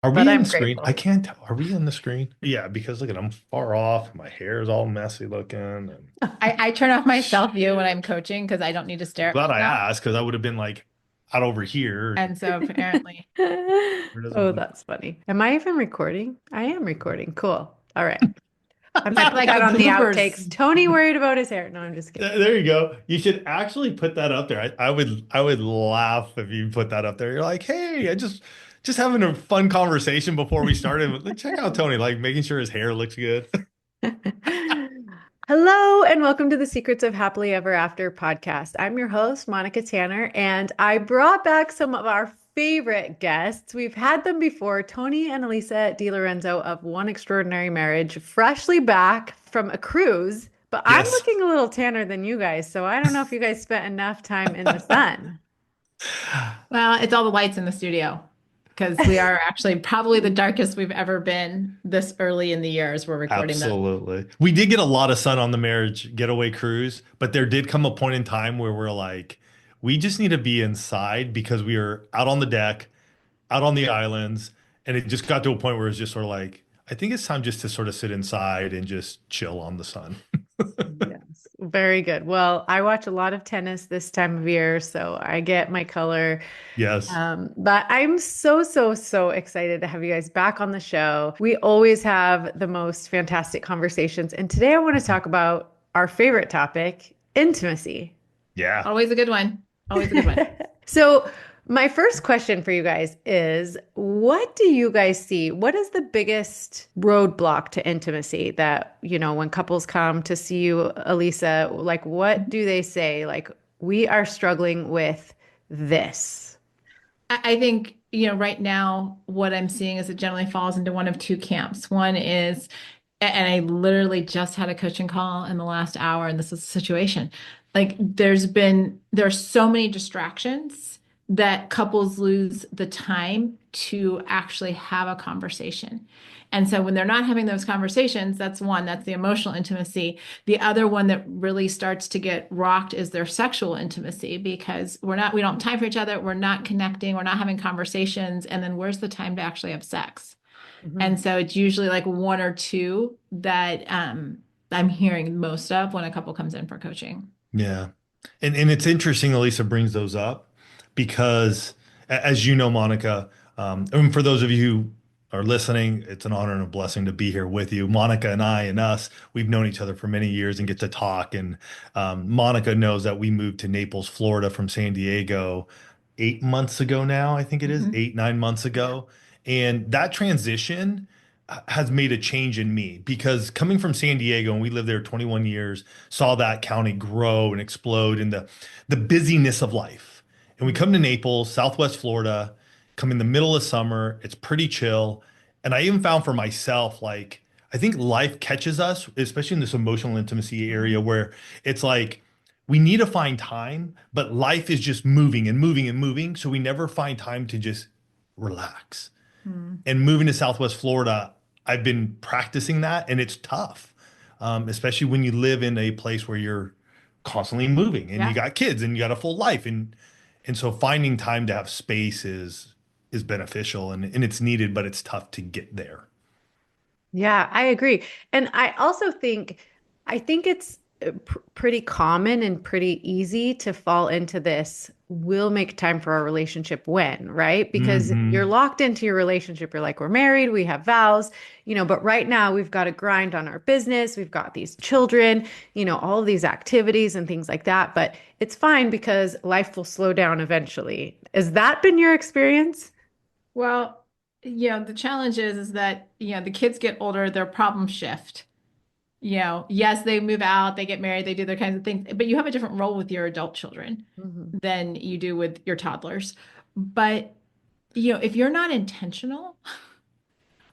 Are but we on I'm the screen? I grateful. can't tell. Are we on the screen? Yeah, because look at I'm far off. My hair is all messy looking. And I turn off my self view when I'm shit. coaching because I don't need to I'm stare at glad I myself. asked because I would have been like out over here. And so apparently, Where doesn't oh, want that's funny. Am I even recording? I am recording. Cool. All right. I might to. put Like that a on the bloopers. outtakes. Tony worried about his hair. No, I'm just kidding. There you go. You should actually put that up there. I would laugh if you put that up there. You're like, hey, just having a fun conversation before we started. Like, check out Tony, like making sure his hair looks good. Hello, and welcome to the Secrets of Happily Ever After podcast. I'm your host, Monica Tanner, and I brought back some of our favorite guests. We've had them before, Tony and Elisa DiLorenzo of One Extraordinary Marriage, freshly back from a cruise, but I'm Yes. looking a little tanner than you guys, so I don't know if you guys spent enough time in the sun. Well, it's all the lights in the studio because we are actually probably the darkest we've ever been this early in the year as we're recording this. Absolutely. We did get a lot of sun on the marriage getaway cruise, but there did come a point in time where we're like, we just need to be inside because we are out on the deck, out on the islands, and it just got to a point where it's just sort of like, I think it's time just to sort of sit inside and just chill on the sun. Yes, very good. Well, I watch a lot of tennis this time of year, so I get my color. Yes. But I'm so, so, so excited to have you guys back on the show. We always have the most fantastic conversations. And today I want to talk about our favorite topic, intimacy. Yeah. Always a good one. Always a good one. So, my first question for you guys is what do you guys see? What is the biggest roadblock to intimacy that, when couples come to see you, Elisa, like what do they say? Like, we are struggling with this. I think, right now, what I'm seeing is it generally falls into one of two camps. One is, and I literally just had a coaching call in the last hour, and this is the situation. Like, there's so many distractions that couples lose the time to actually have a conversation. And so when they're not having those conversations, that's one, that's the emotional intimacy. The other one that really starts to get rocked is their sexual intimacy because we don't have time for each other, we're not connecting, we're not having conversations, and then where's the time to actually have sex? And Mhm. so it's usually like one or two that I'm hearing most of when a couple comes in for coaching. Yeah. And it's interesting Elisa brings those up because as you know, Monica, and for those of you who are listening, it's an honor and a blessing to be here with you. Monica and I and us, we've known each other for many years and get to talk. And Monica knows that we moved to Naples, Florida from San Diego 8 months ago now, I think it is, Mhm. 8, 9 months ago. And that transition has made a change in me because coming from San Diego and we lived there 21 years, saw that county grow and explode in the busyness of life. And we come to Naples, Southwest Florida, come in the middle of summer, it's pretty chill. And I even found for myself, like, I think life catches us, especially in this emotional intimacy area where it's like we need to find time, but life is just moving and moving and moving. So we never find time to just relax. Mhm. And moving to Southwest Florida, I've been practicing that, and it's tough, especially when you live in a place where you're constantly moving and you Yeah. got kids and you got a full life, and so finding time to have space is beneficial and it's needed, but it's tough to get there. Yeah, I agree. And I think it's pretty common and pretty easy to fall into this. We'll make time for our relationship when, right? Because you're Hmm. locked into your relationship. You're like, we're married, we have vows, but right now we've got to grind on our business. We've got these children, all of these activities and things like that. But it's fine because life will slow down eventually. Has that been your experience? Well, the challenge is that, the kids get older, their problems shift. Yes, they move out, they get married, they do their kinds of things, but you have a different role with your adult children Mhm. than you do with your toddlers. But, if you're not intentional,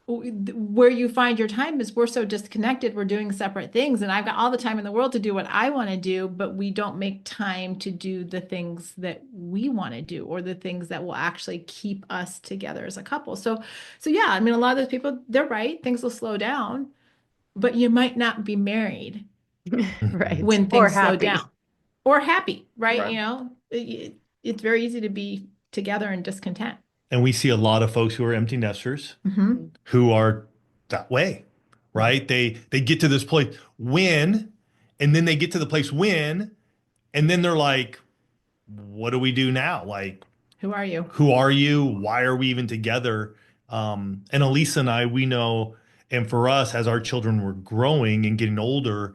where you find your time is we're so disconnected, we're doing separate things, and I've got all the time in the world to do what I want to do, but we don't make time to do the things that we want to do or the things that will actually keep us together as a couple. So yeah, I mean, a lot of those people, they're right, things will slow down, but you might not be married Right. when Or things slow down happy. or happy, right? Right. It's very easy to be together and discontent. And we see a lot of folks who are empty nesters Hmm. who are that way, right? They get to this place when, and then they get to the place when, and then they're like, what do we do now? Like, Who are you? who are you? Why are we even together? And Elisa and I, we know, and for us, as our children were growing and getting older,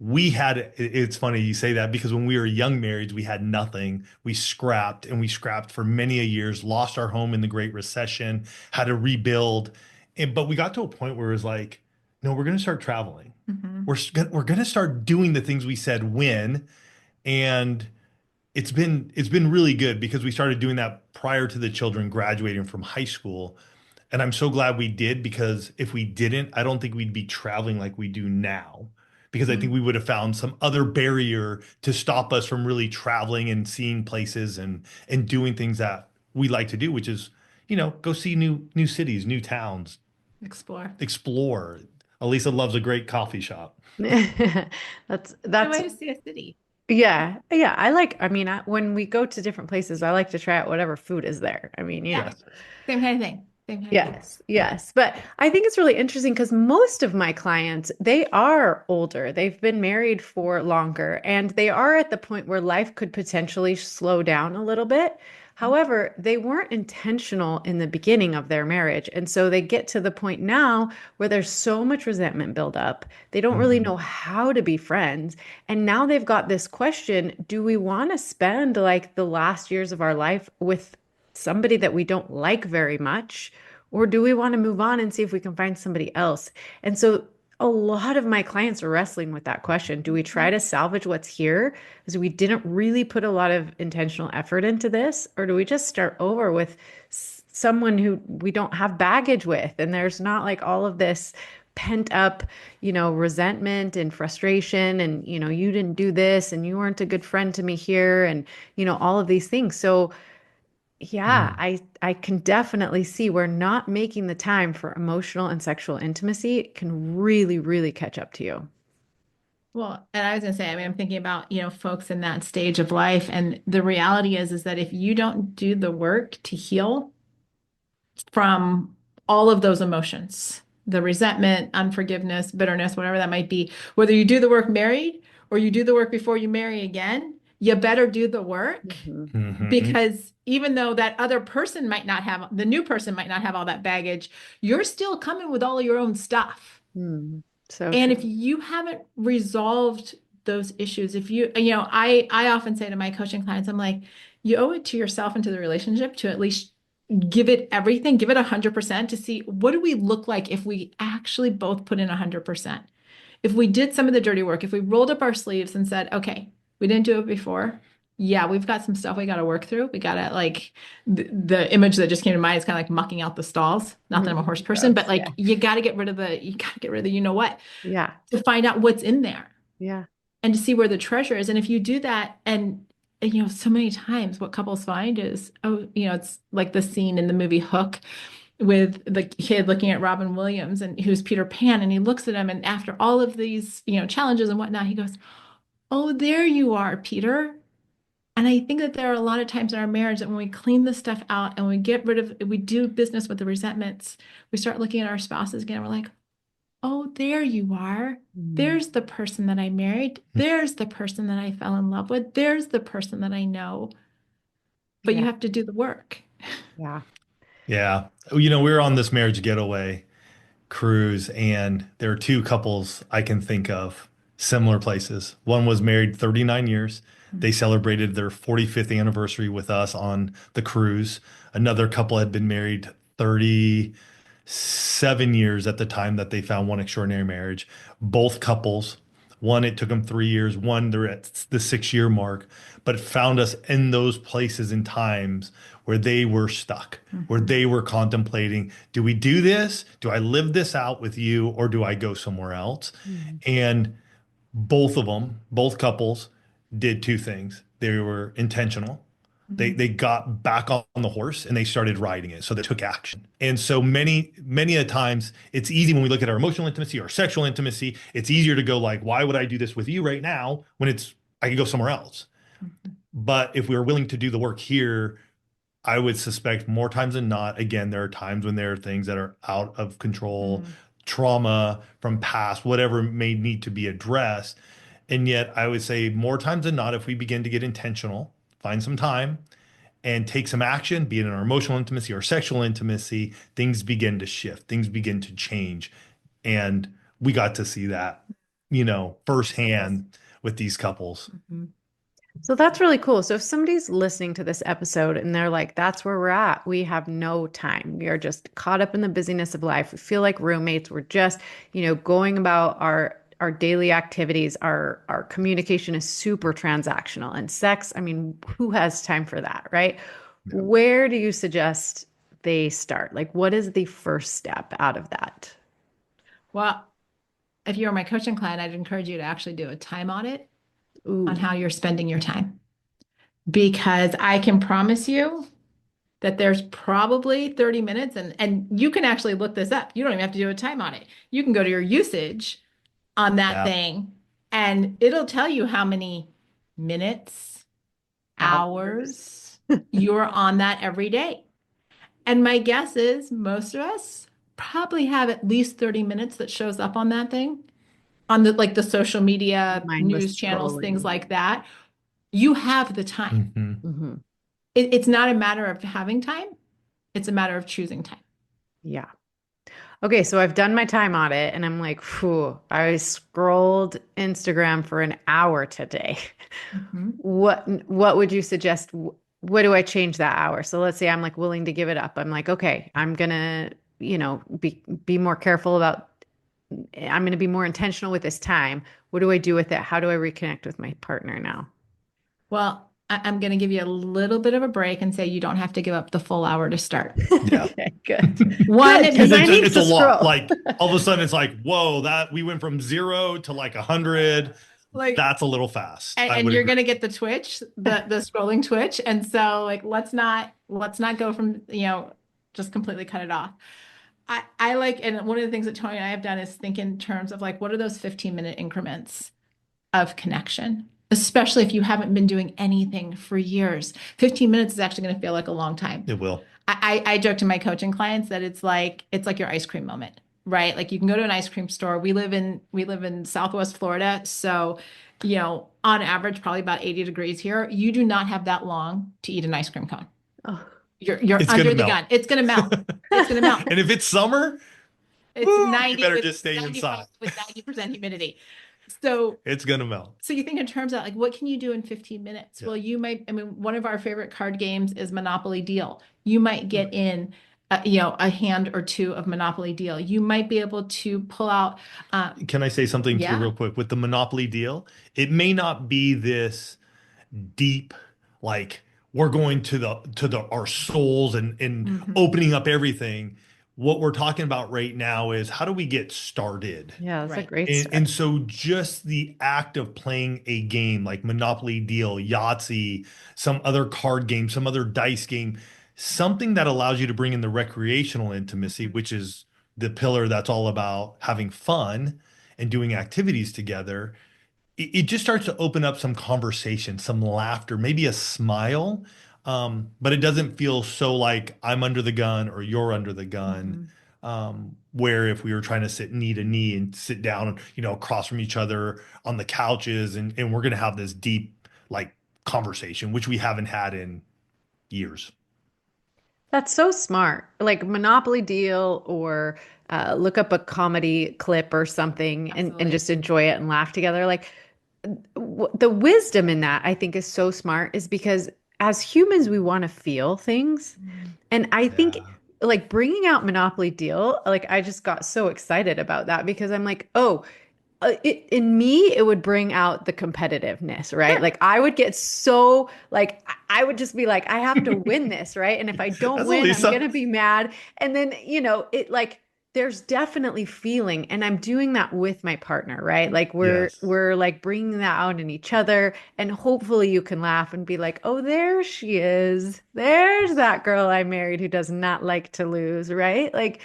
it's funny you say that because when we were young marrieds, we had nothing. We scrapped and we scrapped for many a years, lost our home in the Great Recession, had to rebuild. But we got to a point where it was like, no, we're going to start traveling. Hmm. We're going to start doing the things we said when. And it's been really good because we started doing that prior to the children graduating from high school. And I'm so glad we did because if we didn't, I don't think we'd be traveling like we do now. Because I think we would have found some other barrier to stop us from really traveling and seeing places and doing things that we like to do, which is, go see new cities, new towns, Explore. explore. Elisa loves a great coffee shop. No That's way to see a city. yeah. Yeah, I mean, when we go to different places, I like to try out whatever food is there. I mean, Yeah, Yes. same kind of thing. Same kind of thing. yes, yes. But I think it's really interesting because most of my clients, they are older. They've been married for longer, and they are at the point where life could potentially slow down a little bit. However, they weren't intentional in the beginning of their marriage. And so they get to the point now where there's so much resentment build up. They don't really know Mhm. how to be friends. And now they've got this question, do we want to spend like the last years of our life with somebody that we don't like very much? Or do we want to move on and see if we can find somebody else? And so a lot of my clients are wrestling with that question. Do we try to salvage what's here? Because we didn't really put a lot of intentional effort into this, or do we just start over with someone who we don't have baggage with? And there's not like all of this pent up, resentment and frustration, and, you didn't do this and you weren't a good friend to me here, and, all of these things. So, yeah, Mm. I can definitely see where not making the time for emotional and sexual intimacy can really, really catch up to you. Well, and I was gonna say, I mean, I'm thinking about, folks in that stage of life, and the reality is that if you don't do the work to heal from all of those emotions, the resentment, unforgiveness, bitterness, whatever that might be, whether you do the work married or you do the work before you marry again, you better do the work Mhm. Mhm. because even though that other person might not have, the new person might not have all that baggage, you're still coming with all of your own stuff. Mm, so And if true. you haven't resolved those issues, if I often say to my coaching clients, I'm like, you owe it to yourself and to the relationship to at least give it everything, give it 100% to see what do we look like if we actually both put in 100%. If we did some of the dirty work, if we rolled up our sleeves and said, okay, we didn't do it before. Yeah, we've got some stuff we got to work through. We got to like the image that just came to mind is kind of like mucking out the stalls. Not that I'm a horse Mhm. person, but Gross. like Yeah. you got to get rid of the you know what Yeah. to find out what's in there Yeah. and to see where the treasure is. And if you do that, and so many times what couples find is, oh, it's like the scene in the movie Hook with the kid looking at Robin Williams and who's Peter Pan, and he looks at him, and after all of these, challenges and whatnot, he goes, "Oh, there you are, Peter." And I think that there are a lot of times in our marriage that when we clean this stuff out and we do business with the resentments, we start looking at our spouses again. We're like, oh, there you are. Mm. There's the person that I married. There's the person that I fell in love with. There's the person that I know. But you Yeah. have to do the work. Yeah. Yeah. We were on this marriage getaway cruise, and there are two couples I can think of, similar places. One was married 39 years. They celebrated their 45th anniversary with us on the cruise. Another couple had been married 37 years at the time that they found one extraordinary marriage. Both couples, one, it took them 3 years, one, they're at the 6 year mark, but it found us in those places and times where they were stuck, where Mhm. they were contemplating, do we do this? Do I live this out with you, or do I go somewhere else? Mm. And both of them, both couples did two things. They were intentional. They Mhm. they got back on the horse and they started riding it. So they took action. And so many a times it's easy when we look at our emotional intimacy or sexual intimacy, it's easier to go like, why would I do this with you right now when I could go somewhere else? Mhm. But if we are willing to do the work here, I would suspect more times than not, again, there are times when there are things that are out of control, Mm. trauma from past, whatever may need to be addressed. And yet, I would say more times than not, if we begin to get intentional, find some time and take some action, be it in our emotional intimacy or sexual intimacy, things begin to shift, things begin to change. And we got to see that, Couples. firsthand with these couples. Mhm. So that's really cool. So if somebody's listening to this episode and they're like, that's where we're at, we have no time. We are just caught up in the busyness of life. We feel like roommates. We're just, going about our daily activities. Our communication is super transactional. And sex, I mean, who has time for that, right? Yeah. Where do you suggest they start? Like, what is the first step out of that? Well, if you're my coaching client, I'd encourage you to actually do a time audit on Ooh, how you're spending your time. Because I can promise you that there's probably 30 minutes, and you can actually look this up. You don't even have to do a time audit. You can go to your usage on that Yeah. thing, and it'll tell you how many minutes, hours. hours you're on that every day. And my guess is most of us probably have at least 30 minutes that shows up on that thing, on the social media, Mindless news channels, things scrolling. like that. You have the time. Mhm. Hmm. It's not a matter of having time, it's a matter of choosing time. Yeah. Okay, so I've done my time audit and I'm like, whew, I scrolled Instagram for an hour today. Mhm. What would you suggest? What do I change that hour? So let's say I'm like willing to give it up. I'm like, okay, I'm gonna, be more careful about, I'm gonna be more intentional with this time. What do I do with it? How do I reconnect with my partner now? Well, I'm going to give you a little bit of a break and say you don't have to give up the full hour to start. Yeah. Okay, good. One, Good, it because may, I need It's a to lot. scroll. Like all of a sudden it's like, whoa, that we went from 0 to like 100. like, That's a little fast. I and would you're agree. going to get the twitch, the scrolling twitch. And so like, let's not go from, just completely cut it off. I like, and one of the things that Tony and I have done is think in terms of like, what are those 15-minute increments of connection, especially if you haven't been doing anything for years. 15 minutes is actually going to feel like a long time. It will. I joke to my coaching clients that it's like your ice cream moment, right? Like you can go to an ice cream store. We live in Southwest Florida, so on average, probably about 80 degrees here. You do not have that long to eat an ice cream cone. Oh, You're It's gonna under the melt. gun. It's gonna melt. It's gonna melt. And if it's summer, It's woo, you 90 better with just stay 90 inside. with 90% humidity. So It's gonna melt. So you think in terms of like, what can you do in 15 minutes? Yeah. Well, I mean, one of our favorite card games is Monopoly Deal. You might get in, a hand or two of Monopoly Deal. You might be able to pull out, Can I say something too yeah. real quick with the Monopoly deal? It may not be this deep, like we're going to the our souls and Mhm. opening up everything. What we're talking about right now is how do we get started? yeah, that's a Right. great And start. so just the act of playing a game like Monopoly Deal, Yahtzee, some other card game, some other dice game, something that allows you to bring in the recreational intimacy, Mhm. which is the pillar that's all about having fun and doing activities together. It just starts to open up some conversation, some laughter, maybe a smile. But it doesn't feel so like I'm under the gun or you're under the gun. Mhm. Where if we were trying to sit knee to knee and sit down, across from each other on the couches and we're going to have this deep, like, conversation, which we haven't had in years. That's so smart. Like Monopoly Deal or look up a comedy clip or something and Absolutely. just enjoy it and laugh together. Like the wisdom in that, I think, is so smart, is because as humans, we want to feel things. Mhm. And I think Yeah. like bringing out Monopoly Deal, like I just got so excited about that because I'm like, oh, in me, it would bring out the competitiveness, right? Sure. Like I would get so like I would just be like, I have to win this, right? And if I don't That's win, I'm Elisa. gonna be mad. And then, it like there's definitely feeling, and I'm doing that with my partner, right? Like we're Yes. we're like bringing that out in each other, and hopefully you can laugh and be like, oh, there she is. There's that girl I married who does not like to lose, right? Like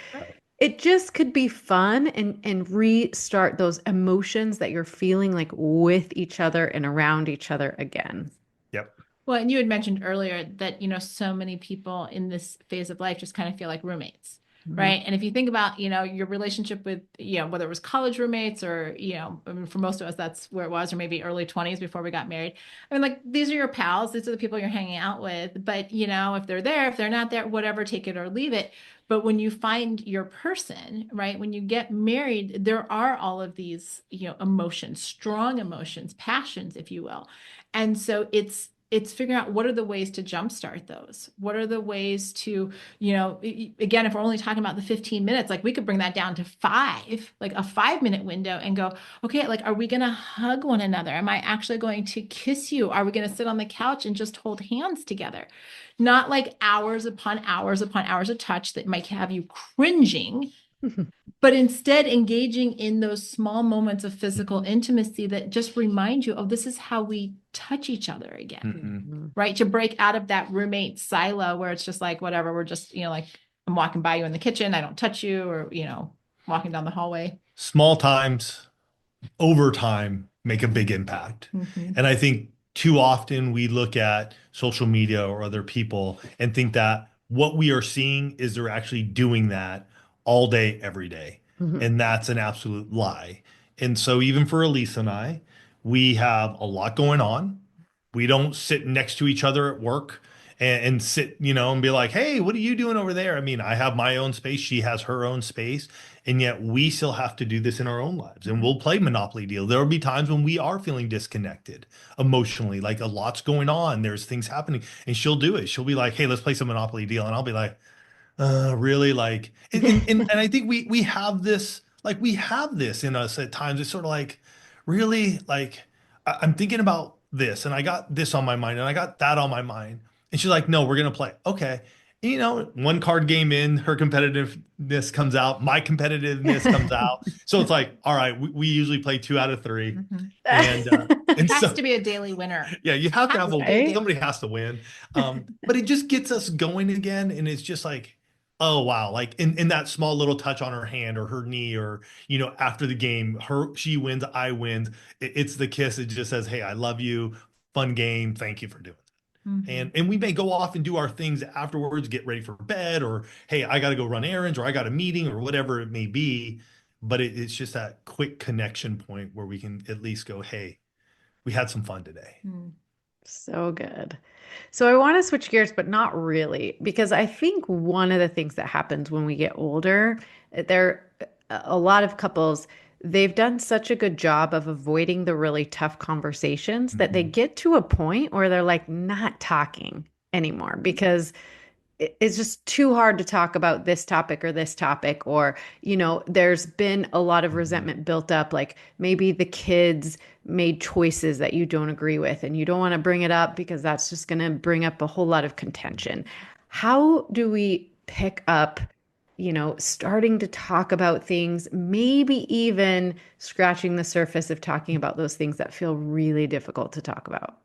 it just could be fun and restart those emotions that you're feeling like with each other and around each other again. Yep. Well, and you had mentioned earlier that, so many people in this phase of life just kind of feel like roommates, Mhm. right? And if you think about, your relationship with, whether it was college roommates or, I mean, for most of us, that's where it was, or maybe early 20s before we got married. I mean, like, these are your pals. These are the people you're hanging out with. But, if they're there, if they're not there, whatever, take it or leave it. But when you find your person, right, when you get married, there are all of these, emotions, strong emotions, passions, if you will. And so it's figuring out what are the ways to jumpstart those. What are the ways to, again, if we're only talking about the 15 minutes, like we could bring that down to five, like a 5 minute window and go, okay, like, are we going to hug one another? Am I actually going to kiss you? Are we going to sit on the couch and just hold hands together? Not like hours upon hours upon hours of touch that might have you cringing, but instead engaging in those small moments of physical intimacy that just remind you, oh, this is how we touch each other again, Mhm. Mhm. right? To break out of that roommate silo where it's just like, whatever, we're just, like, I'm walking by you in the kitchen, I don't touch you, or, walking down the hallway. Small times over time make a big impact. Mhm. And I think too often we look at social media or other people and think that what we are seeing is they're actually doing that all day, every day. Mhm. And that's an absolute lie. And so even for Elisa and I, we have a lot going on. We don't sit next to each other at work and sit, and be like, hey, what are you doing over there? I mean, I have my own space. She has her own space. And yet we still have to do this in our own lives. And we'll play Monopoly Deal. There will be times when we are feeling disconnected emotionally, like a lot's going on. There's things happening. And she'll do it. She'll be like, hey, let's play some Monopoly Deal. And I'll be like, really? Like, and I think we have this in us at times. It's sort of like, really? Like, I'm thinking about this and I got this on my mind and I got that on my mind. And she's like, no, we're gonna play. Okay. And, one card game in, her competitiveness comes out, my competitiveness comes out. So it's like, all right, we usually play 2 out of 3. Mhm. And and Has so to be a daily winner. yeah, you have to have Has to be a Right? daily. somebody has to win. But it just gets us going again. And it's just like, oh wow, like in that small little touch on her hand or her knee, or after the game, she wins, I win. It's the kiss. It just says, hey, I love you, fun game, thank you for doing it. Mhm. And we may go off and do our things afterwards, get ready for bed, or hey, I got to go run errands, or I got a meeting, or whatever it may be. But it's just that quick connection point where we can at least go, hey, we had some fun today. Mhm. So good. So I want to switch gears, but not really, because I think one of the things that happens when we get older, there a lot of couples, they've done such a good job of avoiding the really tough conversations that they Mhm. get to a point where they're like not talking anymore because it's just too hard to talk about this topic or this topic, or there's been a lot of Mhm. resentment built up, like maybe the kids made choices that you don't agree with and you don't want to bring it up because that's just going to bring up a whole lot of contention. How do we pick up starting to talk about things, maybe even scratching the surface of talking about those things that feel really difficult to talk about?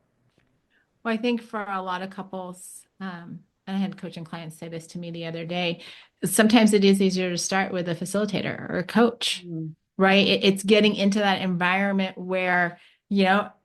Well, I think for a lot of couples, and I had coaching clients say this to me the other day, sometimes it is easier to start with a facilitator or a coach, Mm. right? It's getting into that environment where,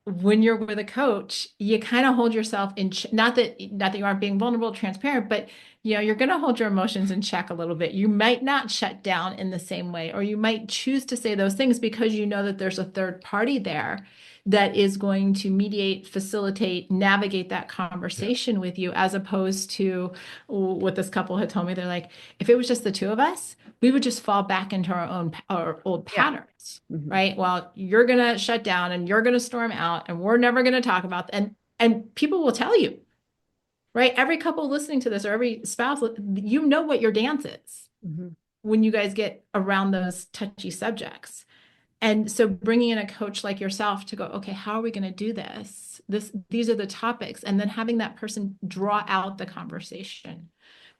when you're with a coach, you kind of hold yourself in, not that you aren't being vulnerable, transparent, but you're going to hold your emotions in check a little bit. You might not shut down in the same way, or you might choose to say those things because you know that there's a third party there that is going to mediate, facilitate, navigate that Yeah. conversation with you, as opposed to what this couple had told me. They're like, if it was just the two of us, we would just fall back into our old Yeah. patterns, Mhm. right? Well, you're gonna shut down and you're gonna storm out, and we're never gonna talk about and people will tell you, right? Every couple listening to this, or every spouse, what your dance is Mhm. when you guys get around those touchy subjects. And so bringing in a coach like yourself to go, okay, how are we going to do this? These are the topics. And then having that person draw out the conversation,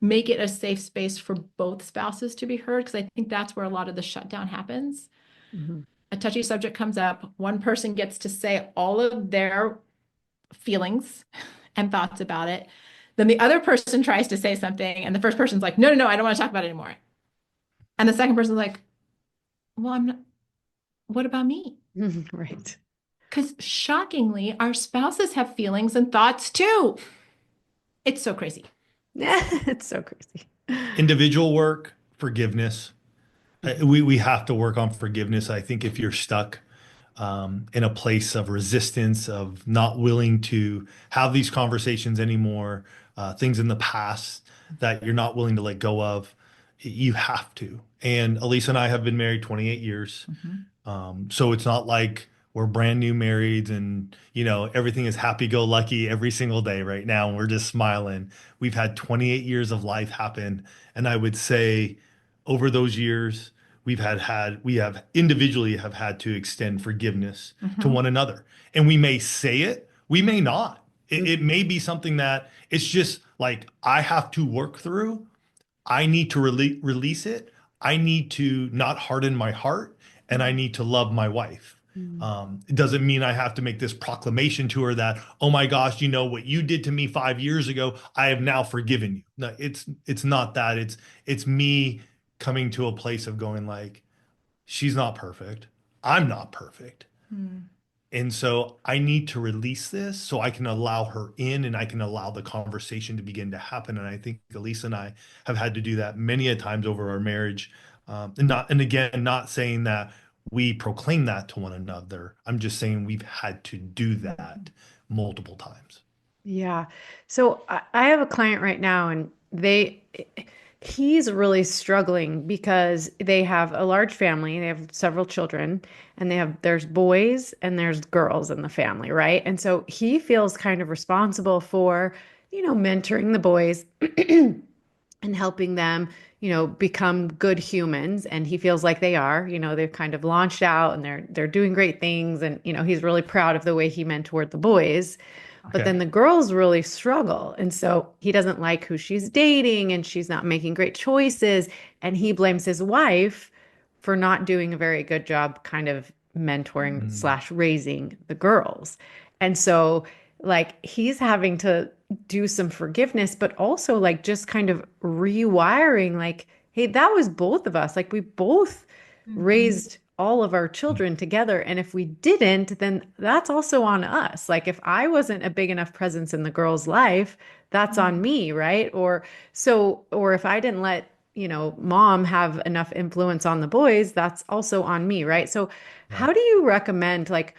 make it a safe space for both spouses to be heard. Because I think that's where a lot of the shutdown happens. Mhm. A touchy subject comes up, one person gets to say all of their feelings and thoughts about it. Then the other person tries to say something, and the first person's like, no, no, no, I don't want to talk about it anymore. And the second person's like, well, I'm not, what about me? Right. Because shockingly, our spouses have feelings and thoughts too. It's so crazy. It's so crazy. Individual work, forgiveness. We have to work on forgiveness. I think if you're stuck in a place of resistance, of not willing to have these conversations anymore, things in the past that you're not willing to let go of, you have to. And Elisa and I have been married 28 years. Mhm. So it's not like we're brand new marrieds and, everything is happy-go-lucky every single day right now. And we're just smiling. We've had 28 years of life happen. And I would say over those years, we have individually have had to extend forgiveness to Mhm. one another. And we may say it, we may not. It Mhm. may be something that it's just like I have to work through. I need to release it. I need to not harden my heart and I need to love my wife. Mm. It doesn't mean I have to make this proclamation to her that, oh my gosh, what you did to me 5 years ago, I have now forgiven you. No, it's not that. It's me coming to a place of going like, she's not perfect. I'm not perfect. Mm. And so I need to release this so I can allow her in and I can allow the conversation to begin to happen. And I think Elisa and I have had to do that many a times over our marriage. And again, not saying that we proclaim that to one another. I'm just saying we've had to do that multiple times. Yeah. So I have a client right now, and he's really struggling because they have a large family. They have several children, and there's boys and there's girls in the family, right? And so he feels kind of responsible for, mentoring the boys and helping them, become good humans. And he feels like they are, they've kind of launched out and they're doing great things. And, he's really proud of the way he mentored the boys. But Okay. then the girls really struggle. And so he doesn't like who she's dating and she's not making great choices. And he blames his wife for not doing a very good job kind of mentoring Mm, slash raising the girls. And so like he's having to do some forgiveness, but also like just kind of rewiring like, hey, that was both of us. Like we both Mhm. raised all of our children together. And if we didn't, then that's also on us. Like if I wasn't a big enough presence in the girl's life, that's on Mhm. me, right? Or if I didn't let, mom have enough influence on the boys, that's also on me, right? So right. how do you recommend like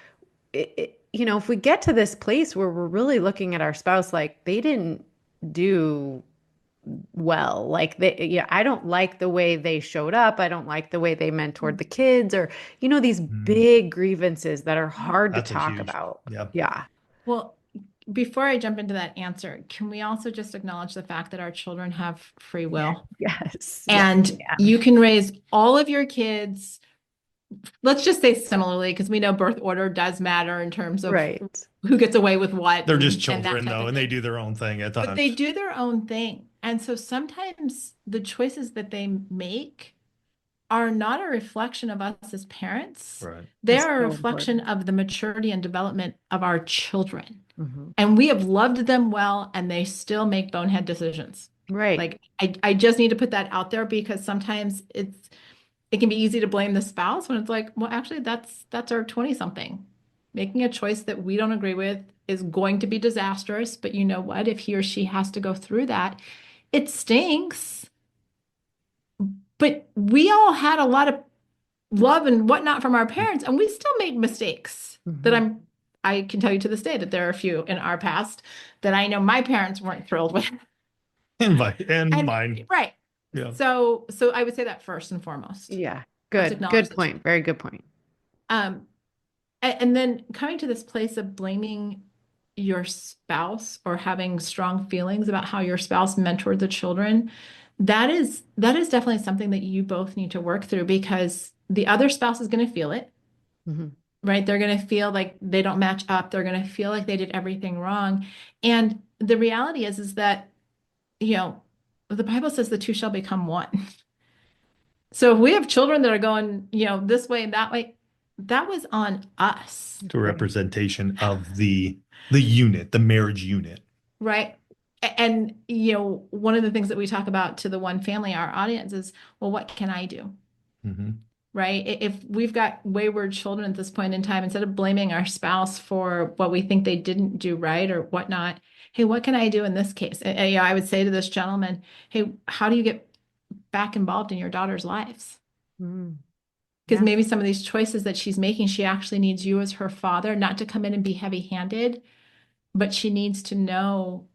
if we get to this place where we're really looking at our spouse like they didn't do well. Like yeah, I don't like the way they showed up. I don't like the way they mentored the kids or, these Mm, big grievances that are hard to that's a talk huge, about. yeah. Yeah. Well, before I jump into that answer, can we also just acknowledge the fact that our children have free will? Yes. Yes. And Yeah. you can raise all of your kids, let's just say similarly, because we know birth order does matter in terms of Right. who gets away with what They're just and that children type though, of and they thing. do their own thing at But they times. do their own thing. And so sometimes the choices that they make are not a reflection of us as parents. Right. They That's are a so reflection important. of the maturity and development of our children. Mhm. And we have loved them well, and they still make bonehead decisions. Right. Like I just need to put that out there because sometimes it can be easy to blame the spouse when it's like, well, actually that's our 20 something. Making a choice that we don't agree with is going to be disastrous, but you know what? If he or she has to go through that, it stinks. But we all had a lot of love and whatnot from our parents, and we still made mistakes that Mhm. I can tell you to this day that there are a few in our past that I know my parents weren't thrilled with. And And mine. right. Yeah. So I would say that first and foremost. Yeah. Let's Good. acknowledge Good the point. children. Very good point. Um, and then coming to this place of blaming your spouse or having strong feelings about how your spouse mentored the children, that is definitely something that you both need to work through because the other spouse is going to feel it, Mhm. right? They're going to feel like they don't match up. They're going to feel like they did everything wrong. And the reality is that, you know, the Bible says the two shall become one. So if we have children that are going, this way and that way, that was on us, To Right. representation of the unit, the marriage unit. right? And, one of the things that we talk about to the one family, our audience is, well, what can I do? Hmm. right? If we've got wayward children at this point in time, instead of blaming our spouse for what we think they didn't do right or whatnot, hey, what can I do in this case? I would say to this gentleman, hey, how do you get back involved in your daughter's lives? Mm. Because Yeah. maybe some of these choices that she's making, she actually needs you as her father, not to come in and be heavy-handed, but she needs to know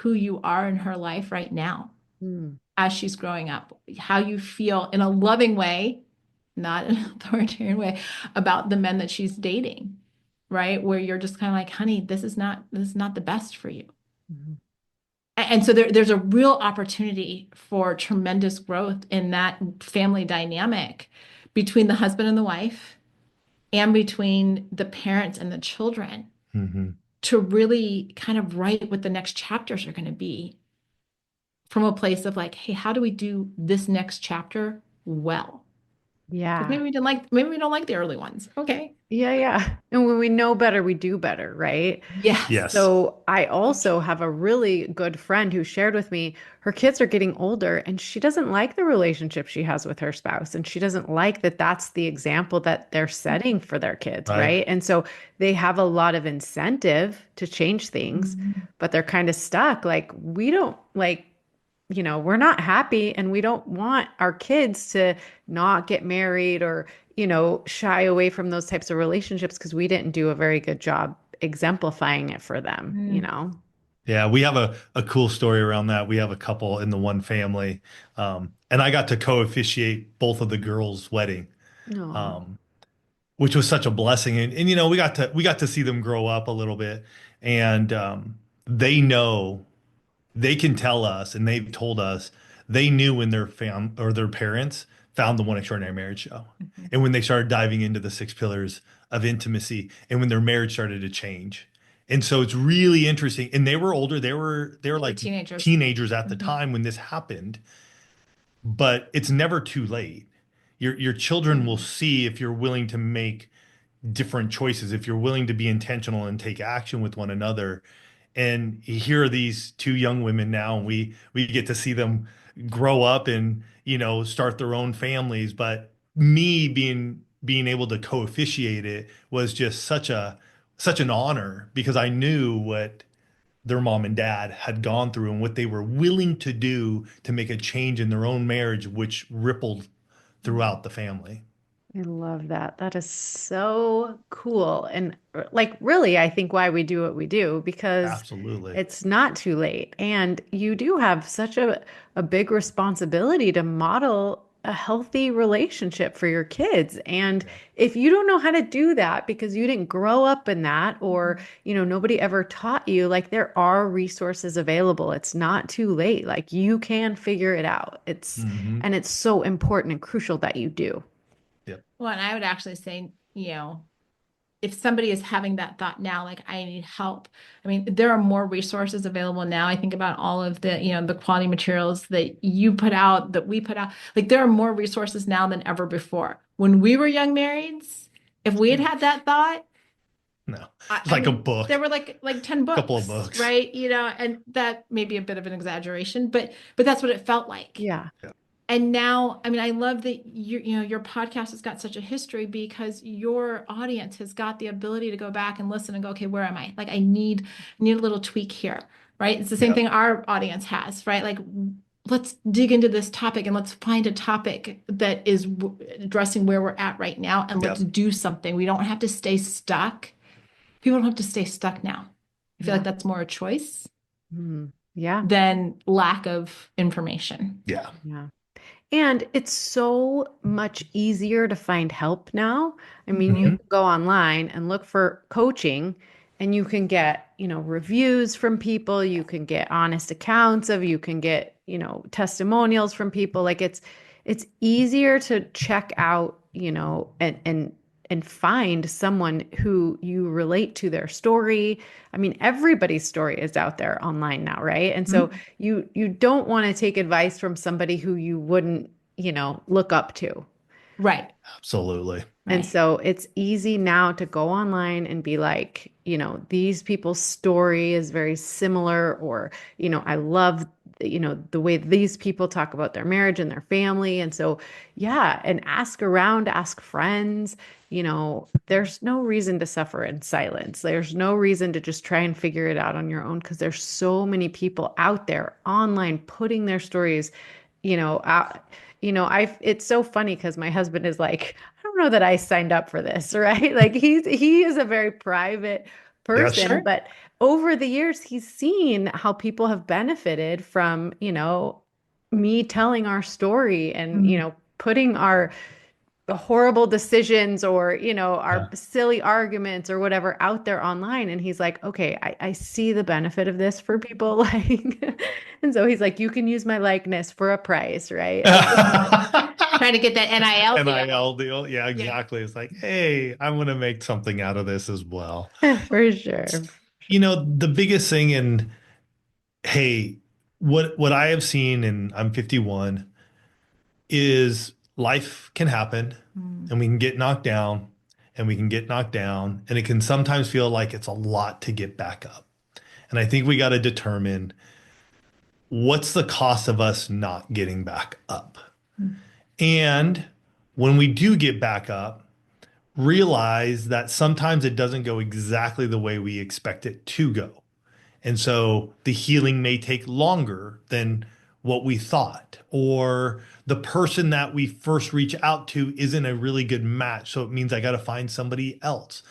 who you are in her life right now Mm. as she's growing up, how you feel in a loving way, not an authoritarian way, about the men that she's dating, right? Where you're just kind of like, honey, this is not the best for you. Mhm. And so there's a real opportunity for tremendous growth in that family dynamic between the husband and the wife and between the parents and the children Hmm. to really kind of write what the next chapters are going to be from a place of like, hey, how do we do this next chapter well? Because Yeah. maybe we don't like the early ones. Okay. Yeah, yeah. And when we know better, we do better, right? Yes. Yes. So I So also true. have a really good friend who shared with me her kids are getting older and she doesn't like the relationship she has with her spouse. And she doesn't like that that's the example that they're setting for their kids, Right. right? And so they have a lot of incentive to change things, Mhm. but they're kind of stuck. Like, we don't like, we're not happy and we don't want our kids to not get married or, shy away from those types of relationships because we didn't do a very good job exemplifying it for them. Mm. Yeah, we have a cool story around that. We have a couple in the one family, and I got to co-officiate both of the girls' wedding, No. um, which was such a blessing. And we got to see them grow up a little bit, and they know. They can tell us, and they've told us they knew when their fam or their parents found the One Extraordinary Marriage show, Mhm. and when they started diving into the six pillars of intimacy, and when their marriage started to change. And so it's really interesting. And they were older; they were They were like teenagers. teenagers at the Mhm. time when this happened. But it's never too late. Your children will Mhm. see if you're willing to make different choices, if you're willing to be intentional and take action with one another. And here are these two young women now, and we get to see them grow up and start their own families. But me being able to co-officiate it was just such an honor because I knew what their mom and dad had gone through and what they were willing to do to make a change in their own marriage, which rippled Mhm. throughout the family. I love that. That is so cool. And like, really, I think why we do what we do because Absolutely. it's not too late. And you do have such a big responsibility to model a healthy relationship for your kids. And Yeah. if you don't know how to do that because you didn't grow up in that or, Mhm. nobody ever taught you, like there are resources available. It's not too late. Like you can figure it out. Hmm. And it's so important and crucial that you do. Yep. Well, and I would actually say, if somebody is having that thought now, like I need help. I mean, there are more resources available now. I think about all of the quality materials that you put out, that we put out. Like there are more resources now than ever before. When we were young marrieds, if we had had that thought, No, I, it's I like a mean, there book, were like 10 a couple of books, books. right? And that may be a bit of an exaggeration, but that's what it felt like. Yeah. Yeah. And now, I mean, I love that your podcast has got such a history because your audience has got the ability to go back and listen and go, okay, where am I? Like, I need a little tweak here, right? It's the same Yeah. thing our audience has, right? Like, let's dig into this topic and let's find a topic that is addressing where we're at right now, and let's Yep. do something. We don't have to stay stuck. People don't have to stay stuck now. I feel like Yeah. that's more a choice Yeah. than lack of information. Yeah. Yeah. And it's so much easier to find help now. I mean, you Hmm. Mhm. can go online and look for coaching and you can get, reviews from people, you can get honest accounts of, you can get, testimonials from people. Like it's easier to check out, and find someone who you relate to their story. I mean, everybody's story is out there online now, right? And so Mhm. you don't want to take advice from somebody who you wouldn't, look up to. Right. Absolutely. And Right. so it's easy now to go online and be like, these people's story is very similar, or, I love the way these people talk about their marriage and their family. And so, yeah, and ask around, ask friends. There's no reason to suffer in silence. There's no reason to just try and figure it out on your own because there's so many people out there online putting their stories, out. It's so funny because my husband is like, I don't know that I signed up for this, right? Like he is a very private Yeah, person, sure. but over the years, he's seen how people have benefited from, me telling our story and, Mm. putting our the horrible decisions or our Yeah. silly arguments or whatever out there online, and he's like, okay, I see the benefit of this for people like and so he's like, you can use my likeness for a price, right? Trying to get that NIL deal. NIL deal. Yeah, Yeah. exactly. It's like, hey, I'm going to make something out of this as well. For sure. The biggest thing, and hey, what I have seen, and I'm 51, is life can happen Mm. and we can get knocked down and we can get knocked down, and it can sometimes feel like it's a lot to get back up. And I think we got to determine what's the cost of us not getting back up. Mm. And when we do get back up, realize that sometimes it doesn't go exactly the way we expect it to go. And so the healing may take longer than what we thought, or the person that we first reach out to isn't a really good match. So it means I got to find somebody else.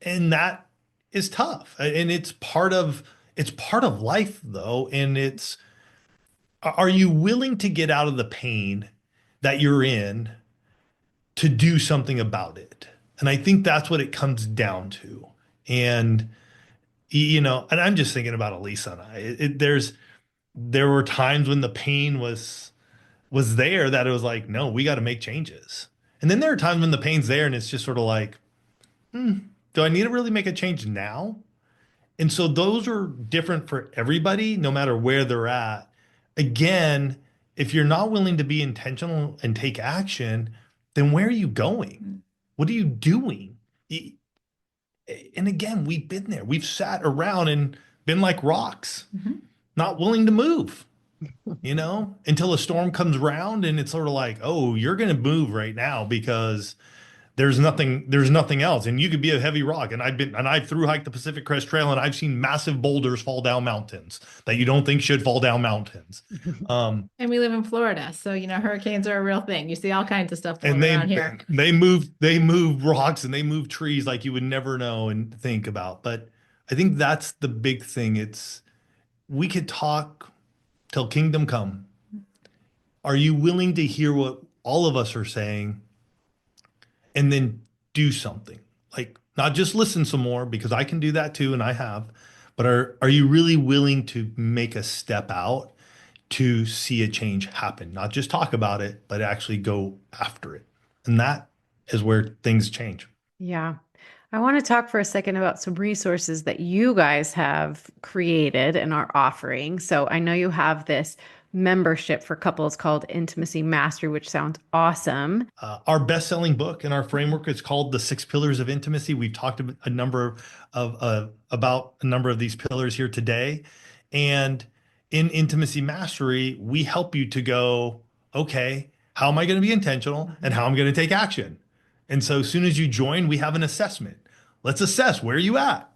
And that is tough. And it's part of life though. And are you willing to get out of the pain that you're in to do something about it? And I think that's what it comes down to. And and I'm just thinking about Elisa and I. There were times when the pain was there that it was like, no, we got to make changes. And then there are times when the pain's there and it's just sort of like, do I need to really make a change now? And so those are different for everybody, no matter where they're at. Again, if you're not willing to be intentional and take action, then where are you going? Mm. What are you doing? And again, we've been there. We've sat around and been like rocks, Mhm. not willing to move, until a storm comes around and it's sort of like, oh, you're going to move right now because there's nothing else. And you could be a heavy rock. And I've through hiked the Pacific Crest Trail and I've seen massive boulders fall down mountains that you don't think should fall down mountains. Um, And we live in Florida, so hurricanes are a real thing. You see all kinds of stuff and going around they here. they move rocks and they move trees like you would never know and think about. But I think that's the big thing. We could talk till kingdom come. Are you willing to hear what all of us are saying and then do something? Like not just listen some more because I can do that too and I have, but are you really willing to make a step out to see a change happen? Not just talk about it, but actually go after it. And that is where things change. Yeah. I want to talk for a second about some resources that you guys have created and are offering. So I know you have this membership for couples called Intimacy Mastery, which sounds awesome. Our best-selling book and our framework is called The Six Pillars of Intimacy. We've talked about a number of these pillars here today. And in Intimacy Mastery, we help you to go, okay, how am I going to be intentional and how I'm going to take action? And so as soon as you join, we have an assessment. Let's assess where are you at?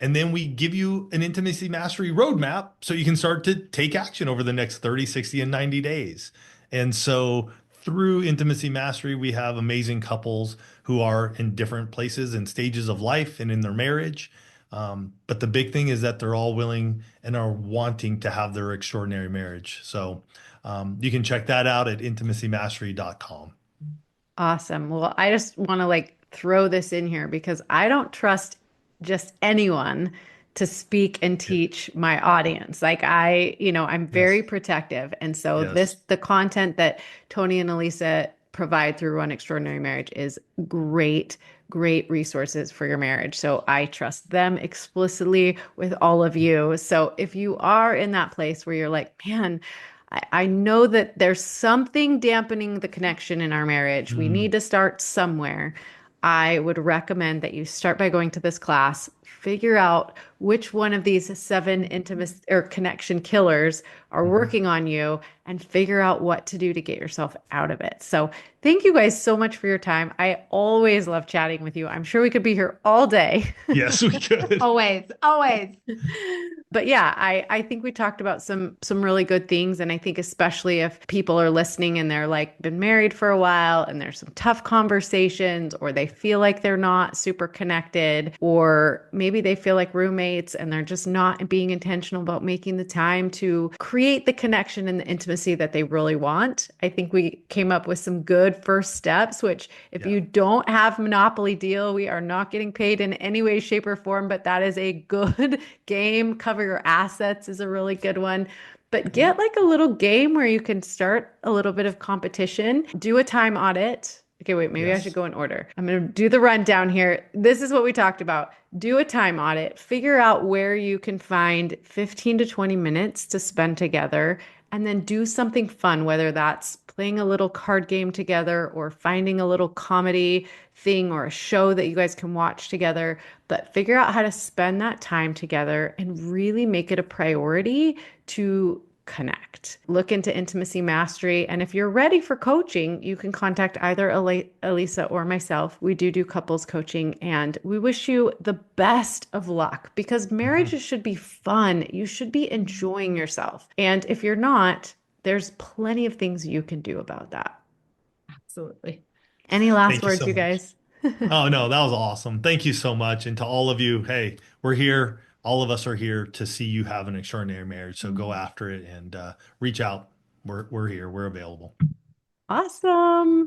And then we give you an intimacy mastery roadmap so you can start to take action over the next 30, 60, and 90 days. And so through intimacy mastery, we have amazing couples who are in different places and stages of life and in their marriage. But the big thing is that they're all willing and are wanting to have their extraordinary marriage. So you can check that out at intimacymastery.com. Awesome. Well, I just want to throw this in here because I don't trust just anyone to speak and Yeah. teach my audience. I'm very Yes. protective. And so Yes. the content that Tony and Elisa provide through One Extraordinary Marriage is great, great resources for your marriage. So I trust them explicitly with all of you. So if you are in that place where you're like, man, I know that there's something dampening the connection in our marriage. We Mm. need to start somewhere. I would recommend that you start by going to this class, figure out which one of these seven intimacy or connection killers are Mhm. working on you and figure out what to do to get yourself out of it. So, thank you guys so much for your time. I always love chatting with you. I'm sure we could be here all day. Yes, we could. Always, always. But yeah, I think we talked about some really good things. And I think especially if people are listening and they're like been married for a while and there's some tough conversations, or they feel like they're not super connected, or maybe they feel like roommates and they're just not being intentional about making the time to create the connection and the intimacy that they really want. I think we came up with some good first steps, which if Yeah. you don't have Monopoly Deal, we are not getting paid in any way, shape, or form, but that is a good game. Cover your assets is a really good one. But Mhm. get like a little game where you can start a little bit of competition, do a time audit. Okay, wait, maybe I should Yes. go in order. I'm going to do the rundown here. This is what we talked about. Do a time audit, figure out where you can find 15 to 20 minutes to spend together, and then do something fun, whether that's playing a little card game together or finding a little comedy thing or a show that you guys can watch together. But figure out how to spend that time together and really make it a priority to connect. Look into intimacy mastery. And if you're ready for coaching, you can contact either Elisa or myself. We do couples coaching, and we wish you the best of luck because Mhm. marriages should be fun. You should be enjoying yourself. And if you're not, there's plenty of things you can do about that. Absolutely. Any last Thank you words, so you much. guys? Oh, no, that was awesome. Thank you so much. And to all of you, hey, we're here. All of us are here to see you have an extraordinary marriage. So go Mhm. after it and reach out. We're here. We're available. Awesome.